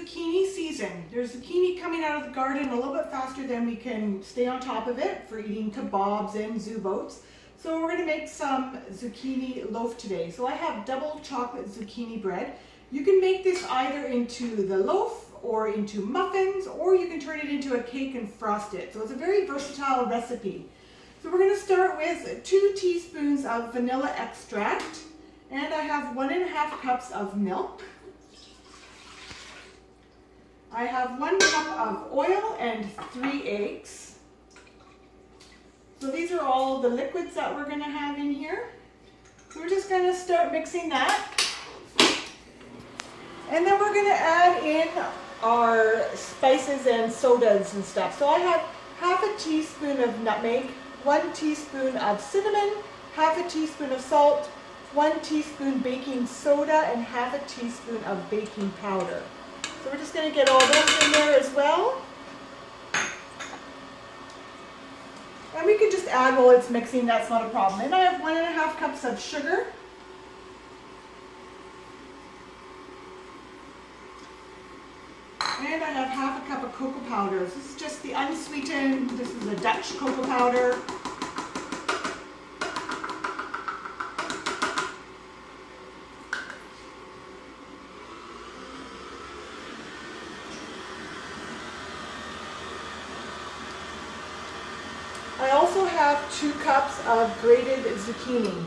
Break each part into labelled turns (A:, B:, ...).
A: zucchini season. There's zucchini coming out of the garden a little bit faster than we can stay on top of it for eating kebabs and zobots. So we're going to make some zucchini loaf today. So I have double chocolate zucchini bread. You can make this either into the loaf or into muffins, or you can turn it into a cake and frost it. So it's a very versatile recipe. So we're going to start with 2 teaspoons of vanilla extract, and I have 1.5 cups of milk. I have 1 cup of oil and 3 eggs. So these are all the liquids that we're going to have in here. So we're just going to start mixing that. And then we're going to add in our spices and sodas and stuff. So I have half a teaspoon of nutmeg, 1 teaspoon of cinnamon, half a teaspoon of salt, 1 teaspoon baking soda, and half a teaspoon of baking powder. So we're just going to get all those in there as well. And we can just add while it's mixing, that's not a problem. And I have 1.5 cups of sugar. And I have half a cup of cocoa powder. This is just the unsweetened, this is a Dutch cocoa powder. I also have 2 cups of grated zucchini.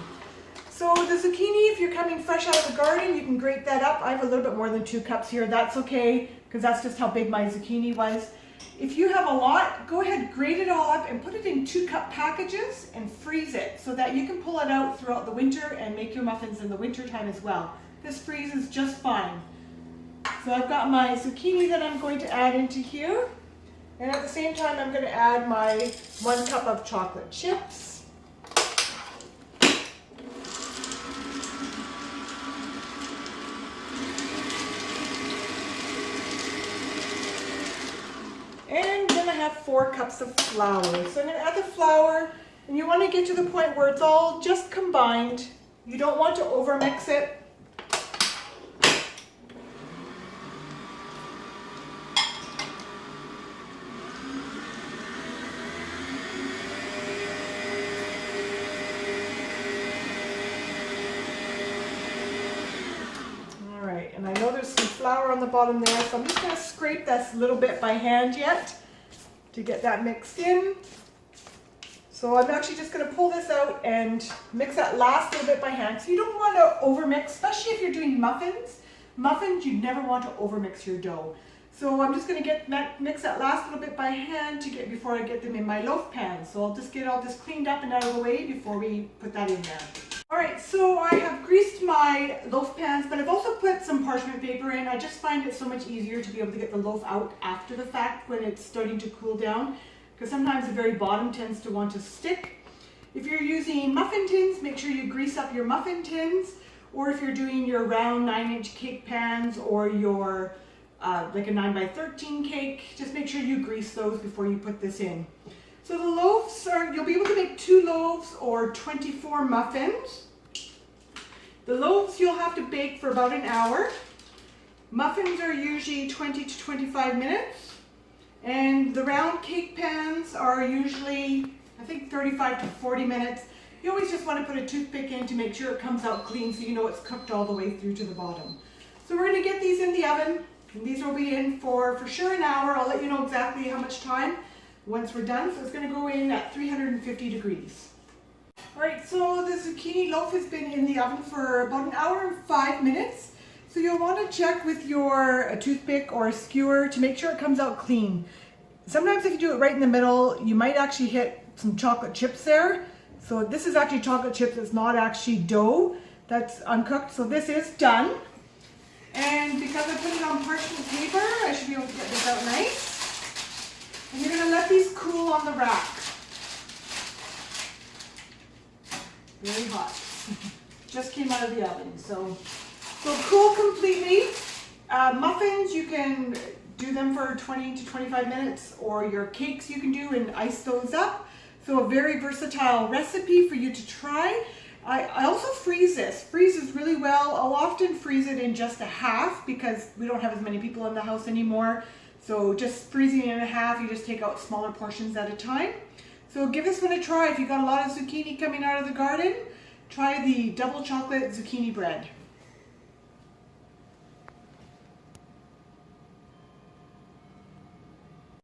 A: So the zucchini, if you're coming fresh out of the garden, you can grate that up. I have a little bit more than 2 cups here. That's okay, because that's just how big my zucchini was. If you have a lot, go ahead, grate it all up and put it in 2-cup packages and freeze it so that you can pull it out throughout the winter and make your muffins in the winter time as well. This freezes just fine. So I've got my zucchini that I'm going to add into here. And at the same time, I'm going to add my 1 cup of chocolate chips. And then I have 4 cups of flour. So I'm going to add the flour, and you want to get to the point where it's all just combined. You don't want to overmix it. And I know there's some flour on the bottom there, so I'm just going to scrape this a little bit by hand yet to get that mixed in. So I'm actually just going to pull this out and mix that last little bit by hand. So you don't want to overmix, especially if you're doing muffins. Muffins, you never want to overmix your dough. So I'm just going to mix that last little bit by hand before I get them in my loaf pan. So I'll just get all this cleaned up and out of the way before we put that in there. Alright, so I have greased my loaf pans, but I've also put some parchment paper in. I just find it so much easier to be able to get the loaf out after the fact when it's starting to cool down, because sometimes the very bottom tends to want to stick. If you're using muffin tins, make sure you grease up your muffin tins, or if you're doing your round 9-inch cake pans or your like a 9x13 cake, just make sure you grease those before you put this in. So the loaves you'll be able to make 2 loaves or 24 muffins. The loaves you'll have to bake for about an hour. Muffins are usually 20 to 25 minutes. And the round cake pans are usually, I think, 35 to 40 minutes. You always just want to put a toothpick in to make sure it comes out clean so you know it's cooked all the way through to the bottom. So we're going to get these in the oven. And these will be in for sure an hour. I'll let you know exactly how much time once we're done. So it's going to go in at 350 degrees. Alright, so the zucchini loaf has been in the oven for about an hour and 5 minutes. So you'll want to check with your toothpick or a skewer to make sure it comes out clean. Sometimes if you do it right in the middle, you might actually hit some chocolate chips there. So this is actually chocolate chips, it's not actually dough that's uncooked. So this is done. And because I put it on parchment paper, I should be able to get this out nice. And you're going to let these cool on the rack. Very hot. Just came out of the oven. So cool completely. Muffins, you can do them for 20 to 25 minutes, or your cakes you can do and ice those up. So a very versatile recipe for you to try. I also freeze this. Freezes really well. I'll often freeze it in just a half because we don't have as many people in the house anymore. So just freezing it in a half, you just take out smaller portions at a time. So give this one a try. If you've got a lot of zucchini coming out of the garden, try the double chocolate zucchini bread.